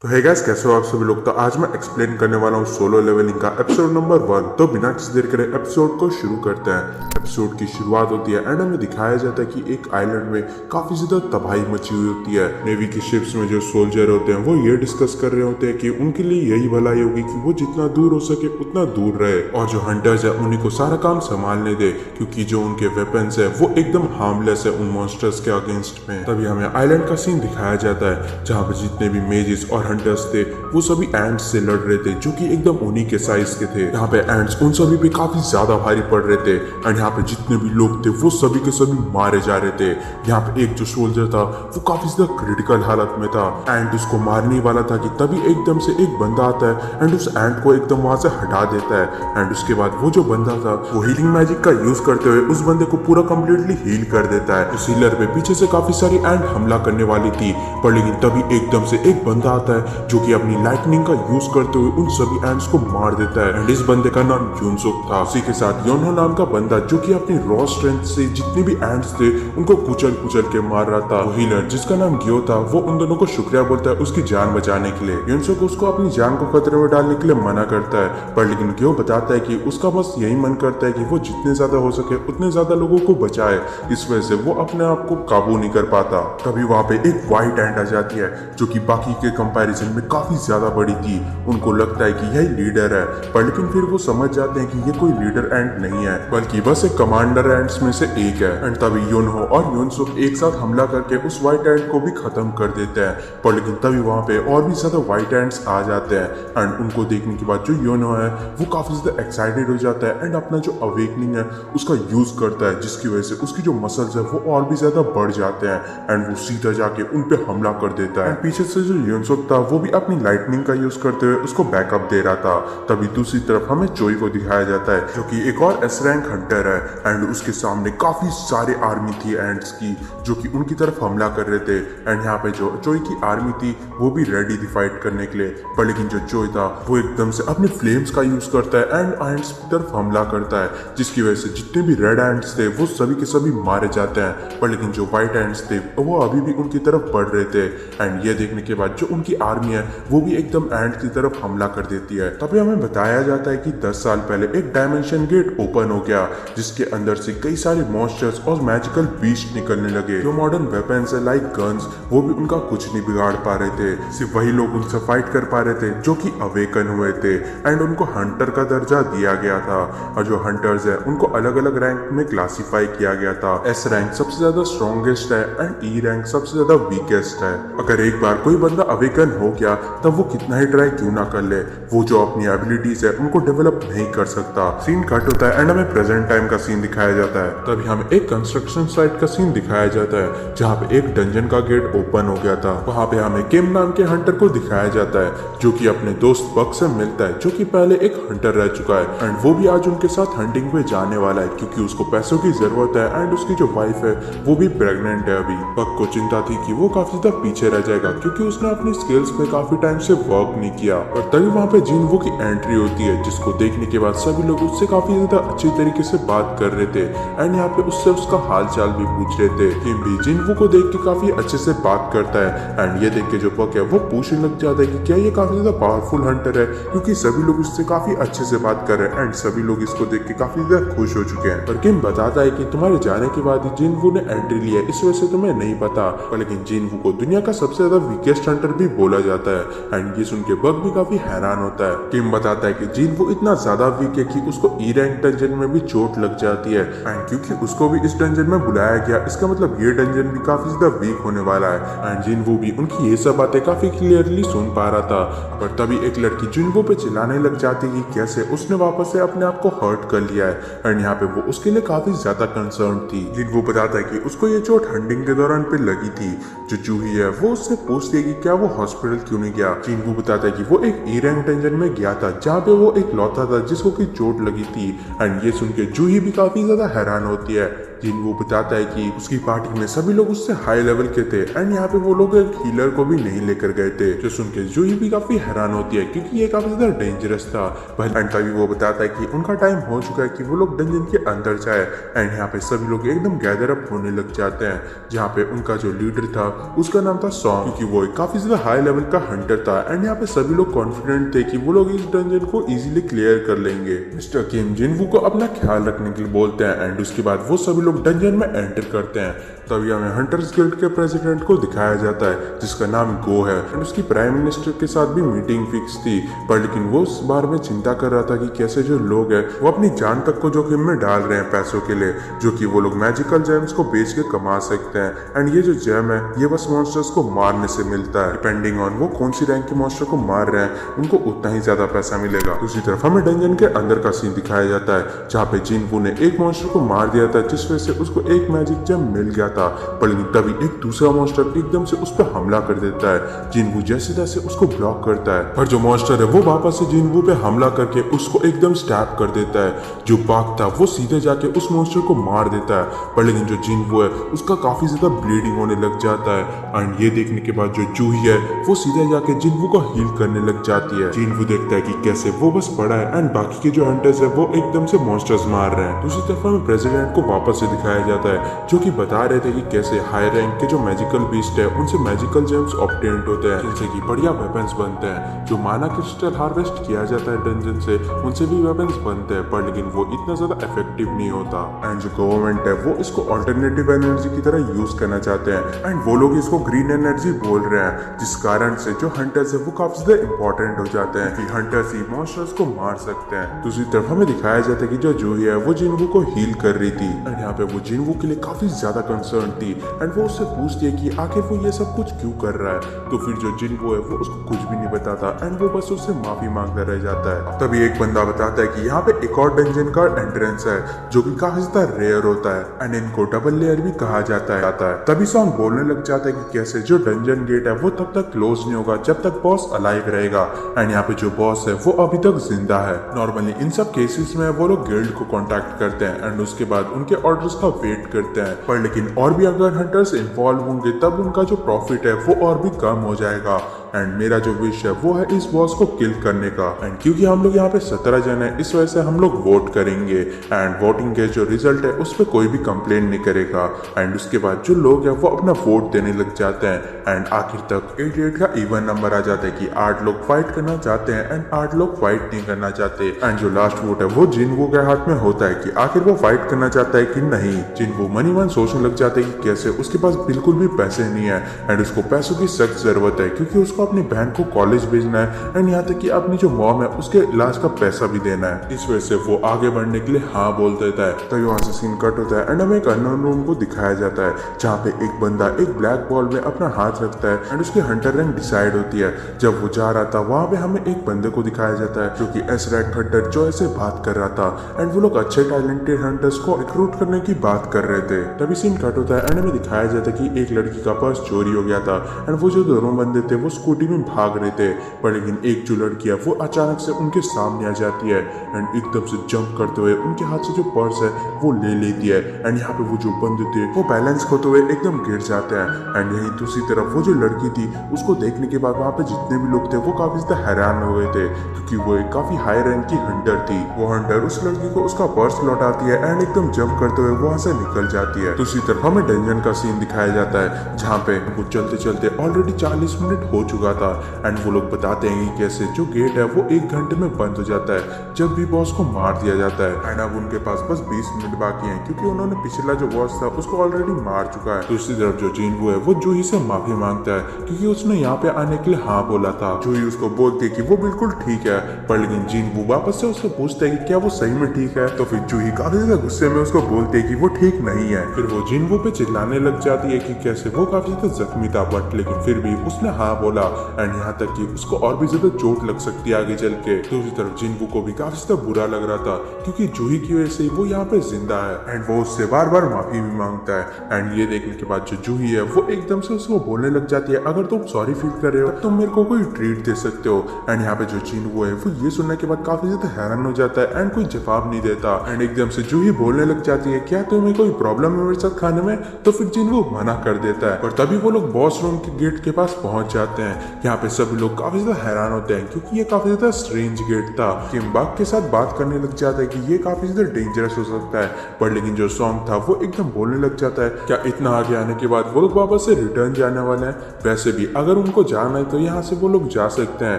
तो है गाइस, कैसे हो आप सभी लोग। तो आज मैं एक्सप्लेन करने वाला हूँ सोलो लेवलिंग का एपिसोड नंबर 1। तो बिना किसी देर करे एपिसोड को शुरू करते हैं। एपिसोड की शुरुआत होती है एंड हमें दिखाया जाता है कि एक आइलैंड में काफी ज्यादा तबाही मची हुई होती है। नेवी की शिप्स में जो सोल्जर होते हैं वो ये डिस्कस कर रहे होते हैं कि उनके लिए यही भलाई होगी कि वो जितना दूर हो सके उतना दूर रहे और जो हंटर्स है उन्हीं को सारा काम संभालने दे, क्योंकि जो उनके वेपन्स है वो एकदम हार्मलेस है उन मॉन्स्टर्स के अगेंस्ट में। तभी हमें आइलैंड का सीन दिखाया जाता है जहाँ पे जितने भी मेजेस और हंटर्स थे वो सभी एंट्स से लड़ रहे थे, जो कि एकदम उन्हीं के साइज के थे। यहाँ पे एंट्स उन सभी पे काफी ज्यादा भारी पड़ रहे थे एंड यहाँ पे जितने भी लोग थे वो सभी के सभी मारे जा रहे थे। यहाँ पे एक जो सोल्जर था वो काफी ज्यादा क्रिटिकल हालत में था। एंट उसको मारने वाला था कि तभी एकदम से एक बंदा आता है एंड उस एंट को एकदम वहां से हटा देता है एंड उसके बाद वो जो बंदा था वो हीलिंग मैजिक का यूज करते हुए उस बंदे को पूरा कंप्लीटली हील कर देता है। उस हीलर पे पीछे से काफी सारी एंट हमला करने वाली थी, पर लेकिन तभी एकदम से एक बंदा आता है जो कि अपनी लाइटनिंग का यूज करते हुए उन सभी एंट्स को मार देता है एंड इस बंदे का नाम यूनसुक था। उसी के साथ योनहो नाम का बंदा जो कि अपनी रॉ स्ट्रेंथ से जितने भी एंट्स थे उनको कुचल कुचल के मार रहा था। वो हीलर जिसका नाम गियो था वो उन दोनों को शुक्रिया बोलता है उसकी जान बचाने के लिए। यूनसुक उसको अपनी जान को खतरे में डालने के लिए मना करता है, पर लेकिन गियो बताता है कि उसका बस यही मन करता है कि वो जितने ज्यादा हो सके उतने ज्यादा लोगों को बचाए, इस वजह से वो अपने आप को काबू नहीं कर पाता। तभी वहां पे एक व्हाइट एंट आ जाती है जो कि बाकी के कंपैरिजन में काफी ज्यादा बड़ी थी। उनको लगता है कि यही लीडर है, पर लेकिन फिर वो समझ जाते हैं कि ये कोई लीडर एंट नहीं है बल्कि बस एक कमांडर एंट्स में से एक है। एंड तभी योनहो और यूनसुक एक साथ हमला करके उस व्हाइट एंट को भी खत्म कर देते हैं, पर लेकिन तभी वहां पे और भी ज्यादा व्हाइट एंट्स आ जाते हैं एंड उनको देखने के बाद जो योनहो है वो काफी ज्यादा एक्साइटेड हो जाता है एंड अपना जो अवेकनिंग है उसका यूज करता है, जिसकी वजह से उसकी जो मसल्स है वो और भी ज्यादा बढ़ जाते हैं एंड वो सीधा जाके उन पे हमला कर देता है। पीछे से जो यूनसुक था वो भी अपनी लाइटनिंग का यूज करते हुए उसको बैकअप दे रहा था। तभी दूसरी तरफ हमें चोई को दिखाया जाता है जो कि एक और एस रैंक हंटर है एंड उसके सामने काफी सारे आर्मी थी एंट्स की जो कि उनकी तरफ हमला कर रहे थे एंड यहाँ पे जो चोई की आर्मी थी वो भी रेडी थी फाइट करने के लिए, पर लेकिन जो चोई था वो एकदम से अपने फ्लेम्स का यूज करता है एंड एंट्स की तरफ हमला करता है, जिसकी वजह से जितने भी रेड एंट्स थे वो सभी के सभी मारे जाते हैं, पर लेकिन जो व्हाइट एंट्स थे वो अभी भी उनकी तरफ बढ़ रहे थे एंड ये देखने के बाद जो उनकी आर्मी है वो भी एकदम एंट की तरफ हमला कर देती है। तभी हमें बताया जाता है कि 10 साल पहले एक डायमेंशन गेट ओपन हो गया जिसके अंदर से कई सारे मॉन्स्टर्स और मैजिकल बीस्ट निकलने लगे। जो मॉडर्न वेपन्स है लाइक गन्स वो भी उनका कुछ नहीं बिगाड़ पा रहे थे, सिर्फ वही लोग उनसे फाइट कर पा रहे थे जो कि अवेकन हुए थे एंड उनको हंटर का दर्जा दिया गया था और जो हंटर्स है उनको अलग अलग रैंक में क्लासिफाई किया गया था। एस रैंक सबसे ज्यादा स्ट्रॉन्गेस्ट है एंड ई रैंक सबसे ज्यादा वीकेस्ट है। अगर एक बार कोई बंदा अवेकन हो गया तब वो कितना ही ट्राई क्यों ना कर ले, वो जो अपनी एबिलिटीज है उनको डेवलप नहीं कर सकता। सीन कट होता है एंड हमें प्रेजेंट टाइम का सीन दिखाया जाता है। तभी हमें एक कंस्ट्रक्शन साइट का सीन दिखाया जाता है जहाँ पे एक डंजन का गेट ओपन हो गया था। वहाँ पे हमें किम नाम के हंटर को दिखाया जाता है जो कि अपने दोस्त बक से मिलता है जो कि पहले एक हंटर रह चुका है एंड वो भी आज उनके साथ हंटिंग पे जाने वाला है क्योंकि उसको पैसों की जरूरत है एंड उसकी जो वाइफ है वो भी प्रेग्नेंट है। अभी बक को चिंता थी कि वो काफी ज्यादा पीछे रह जाएगा क्योंकि उसने अपनी स्किल्स पे काफी टाइम से वर्क नहीं किया। और तभी वहाँ पे जिनवो की एंट्री होती है जिसको देखने के बाद सभी लोग उससे काफी ज्यादा अच्छी तरीके से बात कर रहे थे एंड यहाँ पे उससे उसका हाल चाल भी पूछ रहे थे। किम भी जिनवो को देख के काफी अच्छे से बात करता है एंड ये देख के जो बक है वो पूछने लग जाता है कि क्या ये काफी ज्यादा पावरफुल हंटर है, क्योंकि सभी लोग इससे काफी अच्छे से बात कर रहे हैं एंड सभी लोग इसको देख के काफी ज्यादा खुश हो चुके हैं। पर किम बताता है कि तुम्हारे जाने के बाद ही जिनवो ने एंट्री लिया है, इस वजह से तुम्हें नहीं पता, पर लेकिन जिनवो को दुनिया का सबसे ज्यादा वीकेस्ट हंटर भी बोला जाता है एंड ये सुन के बक भी काफी हैरान होता है। किम बताता है कि जिनवो इतना ज्यादा वीक है कि उसको ई रैंक डंजन में भी चोट लग जाती है एंड क्योंकि उसको भी इस डंजन में बुलाया गया इसका मतलब ये डंजन भी काफी ज्यादा वीक होने वाला है एंड जिनवो भी उनकी ये सब बातें काफी क्लियरली सुन पा रहा था। पर तभी एक लड़की जिनवो पे चिल्लाने लग जाती है कि कैसे उसने वापस से अपने आप को हर्ट कर लिया है एंड यहाँ पे वो उसके लिए काफी ज्यादा कंसर्न थी। जिनवो बताता है कि उसको ये चोट हंटिंग के दौरान पे लगी थी। जो जूही है वो उससे पूछती है कि क्या वो हॉस्पिटल क्यों नहीं गया। जिनवो बताता है कि वो एक ई रैंक डंजन में गया था जहाँ पे वो एक लौता था जिसको की चोट लगी थी एंड ये सुन के जूही भी काफी ज्यादा हैरान होती है जिनवू बताता है कि उसकी पार्टी में सभी लोग उससे हाई लेवल के थे एंड यहाँ पे वो लोग एक हीलर को भी नहीं लेकर गए थे, जो सुन के जूही भी काफी हैरान होती है क्योंकि ये काफी ज्यादा डेंजरस था। एंड तभी वो बताता है कि उनका टाइम हो चुका है कि वो लोग डंजन के अंदर जाए एंड यहाँ पे सभी लोग एकदम गैदर अप होने लग जाते हैं, जहाँ पे उनका जो लीडर था उसका नाम था सॉन्ग, क्योंकि वो एक काफी ज्यादा हाई लेवल का हंटर था एंड यहाँ पे सभी लोग कॉन्फिडेंट थे कि वो लोग इस डंजन को इजीली क्लियर कर लेंगे। मिस्टर किम जिनवू को अपना ख्याल रखने के लिए बोलते हैं एंड उसके बाद वो सभी लोग डंजन में एंटर करते हैं। तभी हमें हंटर्स गिल्ड के प्रेसिडेंट को दिखाया जाता है जिसका नाम गो है एंड उसकी प्राइम मिनिस्टर के साथ भी मीटिंग फिक्स थी, पर लेकिन वो उस बारे में चिंता कर रहा था कि कैसे जो लोग हैं वो अपनी जान तक को जोखिम में डाल रहे हैं पैसों के लिए, जो कि वो लोग मैजिकल जेम्स को बेच के कमा सकते हैं एंड ये जो जेम है ये बस मॉन्स्टर्स को मारने से मिलता है। डिपेंडिंग ऑन वो कौन सी रैंक के मॉन्स्टर को मार रहे हैं उनको उतना ही ज्यादा पैसा मिलेगा। दूसरी तरफ हमें डंजन के अंदर का सीन दिखाया जाता है जहाँ पे जिनवू ने एक मॉन्स्टर को मार दिया था जिस वजह से उसको एक मैजिक जेम मिल गया था, पर लेकिन तभी एक दूसरा मॉन्स्टर एकदम से उस पर हमला कर देता है। जिनवू जैसे तैसे उसको ब्लॉक करता है, पर जो मॉन्स्टर है वो वापस से जिनवू पे हमला करके उसको एकदम स्टैप कर देता है। जो बाघ था वो सीधे जाके उस मॉन्स्टर को मार देता है, पर लेकिन जो जिनवू है उसका काफी ज्यादा ब्लीडिंग होने लग जाता है एंड ये देखने के बाद जो जूही है वो सीधे जाके जिनवू को हील करने लग जाती है। जिनवू देखता है कि कैसे वो बस पड़ा है एंड बाकी के जो हंटर्स है वो एकदम से मॉन्स्टर्स मार रहे हैं। दूसरी तरफ हमें प्रेसिडेंट को वापस से दिखाया जाता है जो कि बता रहे थे कि कैसे हाई रैंक के जो मैजिकल बीस्ट है उनसे मैजिकल जेम्स ऑब्टेन्ड होते हैं जिनसे कि बढ़िया वेपन्स बनते हैं। जो माना क्रिस्टल हार्वेस्ट किया जाता है डंजन से उनसे भी वेपन्स बनते हैं, पर लेकिन वो इतना ज्यादा इफेक्टिव नहीं होता एंड जो गवर्नमेंट है वो इसको ऑल्टरनेटिव एनर्जी की तरह यूज करना चाहते हैं एंड वो लोग इसको ग्रीन एनर्जी बोल रहे हैं, जिस कारण से जो हंटर्स है वो काफी ज्यादा इंपॉर्टेंट हो जाते हैं कि हंटर्स ही मॉन्स्टर्स को मार सकते हैं। दूसरी तरफ हमें दिखाया जाता है कि जो जूही है वो जिनवू को हील कर रही थी एंड यहाँ पे वो जिनवू के लिए काफी ज्यादा कंसर्न थी एंड वो उससे पूछती है कि आखिर वो ये सब कुछ क्यों कर रहा है, तो फिर जो जिनवू है वो उसको कुछ भी नहीं बताता एंड वो बस उससे माफी मांगता रह जाता है। तभी एक बंदा बताता है कि यहाँ पे एक और डंजन का एंट्रेंस है जो कि काफी ज्यादा रेयर होता है एंड इनको डबल लेयर भी कहा जाता है। तभी सॉन्ग बोलने लग जाता है कि कैसे जो डंजन गेट है वो तब तक क्लोज नहीं होगा जब तक बॉस अलाइव रहेगा एंड यहाँ पे जो बॉस है वो अभी तक जिंदा है। नॉर्मली इन सब केसेस में वो लोग गिल्ड को कांटेक्ट करते हैं एंड उसके बाद उनके ऑर्डर्स का वेट करते हैं, पर लेकिन और भी अगर हंटर्स इन्वॉल्व होंगे तब उनका जो प्रॉफिट है वो और भी कम हो जाएगा एंड मेरा जो विश है वो है इस बॉस को किल करने का एंड क्योंकि हम लोग यहाँ पे 17 जन है इस वजह से हम लोग वोट करेंगे एंड वोटिंग के जो रिजल्ट है उस पर कोई भी कंप्लेन नहीं करेगा एंड उसके बाद जो लोग हैं वो अपना वोट देने लग जाते हैं एंड आखिर तक 88 का इवन नंबर आ जाता है कि 8 लोग फाइट करना चाहते हैं एंड 8 लोग फाइट नहीं करना चाहते एंड जो लास्ट वोट है वो जिनवू के हाथ में होता है कि आखिर वो फाइट करना चाहता है कि नहीं। जिनवू मनी मन सोचने लग जाते हैं कि कैसे उसके पास बिल्कुल भी पैसे नहीं है एंड उसको पैसों की सख्त जरूरत है क्योंकि उसको अपनी बहन को कॉलेज भेजना है एंड यहाँ तक कि अपनी जो मॉम है उसके इलाज का पैसा भी देना है। इस वजह से वो आगे बढ़ने के लिए हाँ बोल देता है। तभी वहां से सीन कट होता है एंड हमें एक अननोन रूम को दिखाया जाता है जहाँ पे एक बंदा एक ब्लैक बॉल में अपना हाथ रखता है एंड उसकी हंटर रैंक डिसाइड होती है। जब वो जा रहा था वहां पे हमें एक बंदे को दिखाया जाता है जो कि एस रैट हंटर जो ऐसे बात कर रहा था एंड वो लोग अच्छे टैलेंटेड हंटर्स को रिक्रूट करने की बात कर रहे थे। तभी सीन कट होता है एंड हमें दिखाया जाता है कि एक लड़की का पर्स चोरी हो गया था एंड वो जो दोनों बंदे थे वो स्कूटी में भाग रहे थे, पर लेकिन एक जो लड़की है वो अचानक से उनके सामने आ जाती है एंड एकदम से जंप करते हुए उनके हाथ से जो पर्स है वो ले लेती है एंड यहाँ पे वो जो बंदे थे वो बैलेंस खोते हुए एकदम गिर जाते हैं एंड यही दूसरी तरफ वो जो लड़की थी उसको देखने के बाद वहाँ पे जितने भी लोग थे वो काफी ज्यादा हैरान हो गए थे क्योंकि वो एक काफी हाई रैंक की हंटर थी। वो हंटर उस लड़की को उसका पर्स लौटाती है एंड एकदम जंप करते हुए वहां से निकल जाती है। दूसरी तरफ हमें डंजन का सीन दिखाया जाता है जहाँ पे वो चलते चलते ऑलरेडी 40 मिनट हो चुका था एंड वो लोग बताते हैं कि कैसे जो गेट है वो 1 घंटे में बंद हो जाता है जब भी बॉस को मार दिया जाता है एंड अब उनके पास बस 20 मिनट बाकी हैं क्योंकि उन्होंने पिछला जो बॉस था उसको ऑलरेडी मार चुका है। दूसरी तरफ जो जिनवू है वो जूही से माफी मांगता है क्योंकि उसने यहाँ पे आने के लिए हाँ बोला था। जूही उसको बोलती है कि वो बिल्कुल ठीक है, पर लेकिन जिनवू वापस से उससे पूछता है कि क्या वो सही में ठीक है, तो फिर जूही काफी ज्यादा गुस्से में उसको बोलती है कि वो ठीक नहीं है। फिर वो जिनवू पे चिल्लाने लग जाती है कि कैसे वो काफी ज्यादा जख्मी था बट लेकिन फिर भी उसने हाँ बोला था एंड यहाँ तक कि उसको और भी ज्यादा चोट लग सकती है आगे चल के। दूसरी तरफ जिनवू को भी काफी ज्यादा बुरा लग रहा था क्योंकि जूही की वजह से वो यहाँ पे जिंदा है एंड वो उससे बार बार माफी भी मांगता है। एंड ये देखने के बाद जो जूही है वो एकदम से उसको बोलने लग जाती है, अगर तुम सॉरी फील कर रहे हो तुम मेरे को कोई ट्रीट दे सकते हो। एंड यहाँ पे जो जिनवू है वो ये सुनने के बाद काफी ज्यादा हैरान हो जाता है एंड कोई जवाब नहीं देता। एंड एकदम से जूही बोलने लग जाती है, क्या तुम्हें कोई प्रॉब्लम है मेरे साथ खाने में? तो फिर जिनवू मना कर देता है। और तभी वो लोग बॉस रूम के गेट के पास पहुंच जाते हैं। यहाँ पे सभी लोग काफी ज्यादा हैरान होते हैं क्योंकि ये काफी ज्यादा स्ट्रेंज गेट था। किमबक के साथ बात करने लग जाता है कि ये काफी ज्यादा डेंजरस हो सकता है, पर लेकिन जो सॉन्ग था वो एकदम बोलने लग जाता है, क्या इतना आगे आने के बाद वो लोग वापस से रिटर्न जाने वाले हैं? वैसे भी अगर उनको जाना है तो यहाँ से वो लोग जा सकते हैं,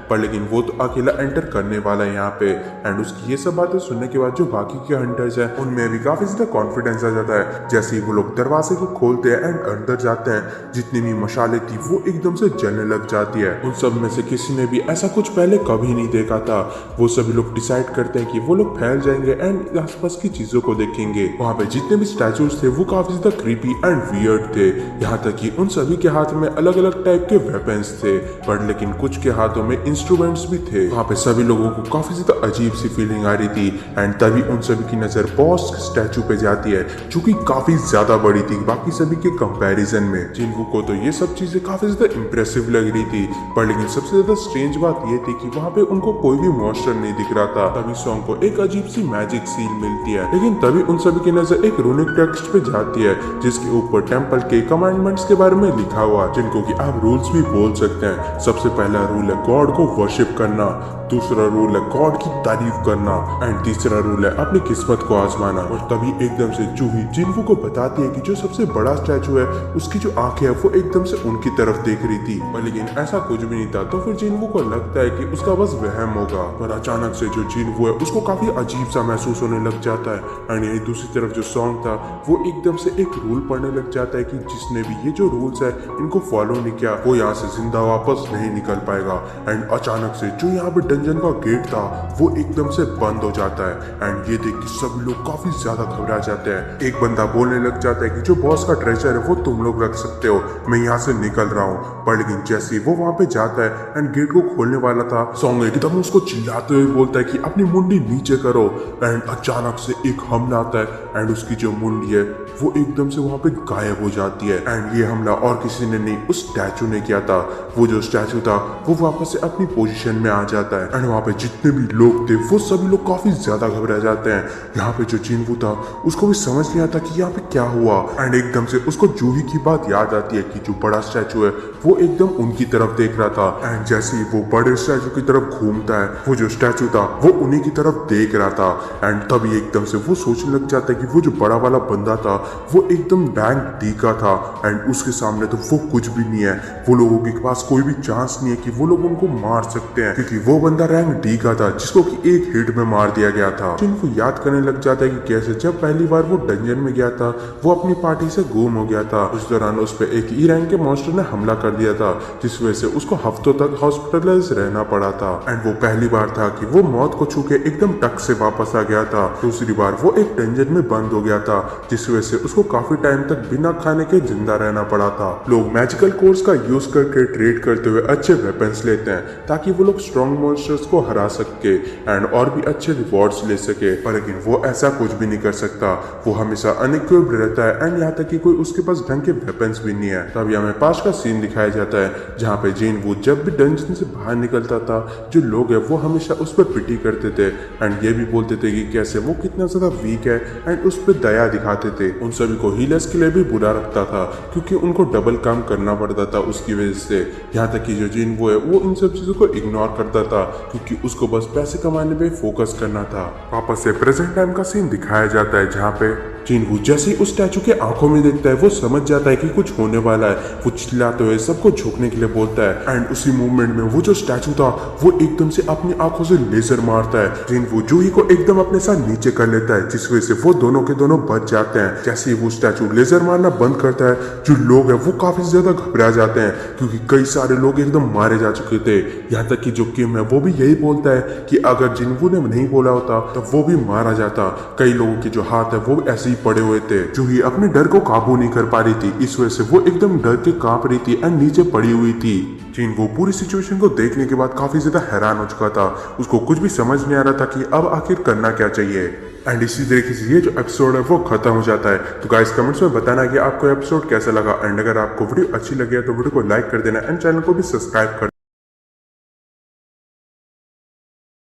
पर लेकिन वो तो अकेला एंटर करने वाला है यहाँ पे। एंड उसकी ये सब बातें सुनने के बाद जो बाकी के हंटर्स हैं उनमें भी काफी ज्यादा कॉन्फिडेंस आ जाता है। जैसे ही वो लोग दरवाजे को खोलते हैं एंड अंदर जाते हैं, जितनी भी मशाले थी वो एकदम से जलने लग जाती है। उन सब में से किसी ने भी ऐसा कुछ पहले कभी नहीं देखा था। वो सभी लोग डिसाइड करते हैं कि वो लोग फैल जाएंगे एंड आसपास की चीजों को देखेंगे। वहाँ पे जितने भी स्टैचूज थे वो काफी ज्यादा क्रीपी एंड वियर्ड थे। यहाँ तक कि उन सभी के हाथ में अलग अलग टाइप के वेपन्स थे, पर लेकिन कुछ के हाथों में इंस्ट्रूमेंट्स भी थे। वहाँ पे सभी लोगों को काफी ज्यादा अजीब सी फीलिंग आ रही थी। एंड तभी उन सभी की नजर बॉस स्टैचू पे जाती है जो कि काफी ज्यादा बड़ी थी बाकी सभी के कंपैरिजन में। जिनवू को तो ये सब चीजें काफी ज्यादा इंप्रेसिव लग रही थी, पर लेकिन सबसे ज्यादा स्ट्रेंज बात ये थी कि वहाँ पे उनको कोई भी मॉन्स्टर नहीं दिख रहा था। तभी सॉन्ग को एक अजीब सी मैजिक सील मिलती है, लेकिन तभी उन सभी की नजर एक रूनिक टेक्स्ट पे जाती है जिसके ऊपर टेंपल के कमांडमेंट्स के बारे में लिखा हुआ, जिनको कि आप रूल्स भी बोल सकते हैं। सबसे पहला रूल है गॉड को वर्शिप करना, दूसरा रूल है गॉड की तारीफ करना एंड तीसरा रूल है अपनी किस्मत को आजमाना। और तभी एकदम से जूही जिनवू को बताती है कि जो सबसे बड़ा स्टैचू है उसकी जो आंखें है वो एकदम से उनकी तरफ देख रही थी, पर लेकिन ऐसा कुछ भी नहीं था। तो फिर जिनवू को लगता है कि उसका बस वहम होगा, पर अचानक से जो जिनवू है उसको काफी अजीब सा महसूस होने लग जाता है। एंड यही दूसरी तरफ जो सॉन्ग था वो एकदम से एक रूल पढ़ने लग जाता है कि जिसने भी ये जो रूल्स है इनको फॉलो नहीं किया वो यहाँ से जिंदा वापस नहीं निकल पाएगा। एंड अचानक से जो यहाँ पे डंजन का गेट था वो एकदम से बंद हो जाता है। एंड ये देख के सभी लोग काफी ज्यादा घबरा जाते हैं। एक बंदा बोलने लग जाता है कि जो बॉस का ट्रेजर है वो तुम लोग रख सकते हो, मैं यहाँ से निकल रहा हूँ। पर लेकिन जैसे ही वो वहाँ पे जाता है एंड गेट को खोलने वाला था, सॉन्ग एकदम उसको चिल्लाते हुए बोलता है कि अपनी मुंडी नीचे करो। एंड अचानक से एक हमला आता है एंड उसकी जो मुंडी है वो एकदम से वहाँ पे गायब हो जाती है। एंड ये हमला और किसी ने नहीं, उस स्टैचू ने किया था। वो जो स्टैचू था वो वापस से अपनी पोजीशन में आ जाता है एंड वहाँ पे जितने भी लोग थे वो सभी लोग काफी ज्यादा घबरा जाते हैं। यहाँ पे जो जिनवू था उसको भी समझ नहीं आता कि यहाँ पे क्या हुआ। एंड एकदम से उसको जूही की बात याद आती है कि जो बड़ा स्टैचू है वो एकदम उनकी तरफ देख रहा था। एंड जैसे ही वो बड़े स्टैचू की तरफ घूमता है वो जो स्टैचू था वो उन्हीं की तरफ देख रहा था। एंड तभी एकदम से वो सोचने लग जाता है कि वो जो बड़ा वाला बंदा था वो एकदम रैंक डी का था एंड उसके सामने तो वो कुछ भी नहीं है। वो लोगों के पास कोई भी चांस नहीं है कि वो लोग उनको मार सकते हैं क्योंकि वो बंदा रैंक डी का था जिसको कि एक हिट में मार दिया गया था। जिनको याद करने लग जाता है कि कैसे जब पहली बार वो डंजन में गया था वो अपनी पार्टी से गुम हो गया था। उस दौरान उस पर एक ई रैंक के मॉन्स्टर ने हमला कर दिया था जिस वजह से उसको हफ्तों तक हॉस्पिटलाइज रहना पड़ा था। एंड वो पहली बार था कि वो मौत को छू के एकदम टक से वापस आ गया था। दूसरी बार वो एक डंजन में बंद हो गया था जिस वजह से उसको काफी टाइम तक बिना खाने के जिंदा रहना पड़ा था। लोग मैजिकल कोर्स का यूज करके ट्रेड करते हुए अच्छे वेपन्स लेते हैं ताकि वो लोग स्ट्रॉन्ग मॉन्स्टर्स को हरा सके एंड और भी अच्छे रिवॉर्ड्स ले सके, पर लेकिन वो ऐसा कुछ भी नहीं कर सकता। वो हमेशा अनइक्विप्ड रहता है एंड यहाँ तक कि कोई उसके पास ढंग के वेपन्स भी नहीं है। तभी हमें पास का सीन दिखाया जाता है जहाँ पे जिनवू जब भी डंजन से बाहर निकलता था जो लोग है वो हमेशा उस पर पिटी करते थे एंड ये भी बोलते थे कि कैसे वो कितना ज्यादा वीक है एंड उस पर दया दिखाते थे। उन सभी को हीलर्स के लिए भी बुरा रखता था क्योंकि उनको डबल काम करना पड़ता था उसकी वजह से। यहाँ तक कि जो जिनवू है वो इन सब चीजों को इग्नोर करता था क्योंकि उसको बस पैसे कमाने पे फोकस करना था। वापस से प्रेजेंट टाइम का सीन दिखाया जाता है जहाँ पे जिनवू जैसे ही उस स्टैचू के आंखों में देखता है वो समझ जाता है कि कुछ होने वाला है। वो चिल्लाते हुए सबको झुकने के लिए बोलता है एंड उसी मूवमेंट में वो जो स्टैचू था वो एकदम से अपनी आंखों से लेजर मारता है। जिनवू जूही को एकदम अपने साथ नीचे कर लेता है जिस वजह से वो दोनों के दोनों बच जाते हैं। जैसे ही वो स्टैचू लेजर मारना बंद करता है जो लोग हैं वो काफी ज्यादा घबरा जाते हैं क्योंकि कई सारे लोग एकदम मारे जा चुके थे। यहाँ तक कि जो किम है वो भी यही बोलता है कि अगर जिनवू ने नहीं बोला होता तो वो भी मारा जाता। कई लोगों के जो हाथ है वो ऐसे ही ही पड़े हुए थे। जूही अपने डर को काबू नहीं कर पा रही थी, इस वजह से वो एकदम डर के कांप रही थी एंड नीचे पड़ी हुई थी। जिन वो पूरी सिचुएशन को देखने के बाद काफी ज्यादा हैरान हो चुका था, उसको कुछ भी समझ नहीं आ रहा था कि अब आखिर करना क्या चाहिए। एंड इसी तरीके से ये जो एपिसोड है वो खत्म हो जाता है। तो गाइस कमेंट्स में बताना कि आपको एपिसोड कैसा लगा एंड अगर आपको वीडियो अच्छी लगी है तो वीडियो को लाइक कर देना एंड चैनल को भी सब्सक्राइब कर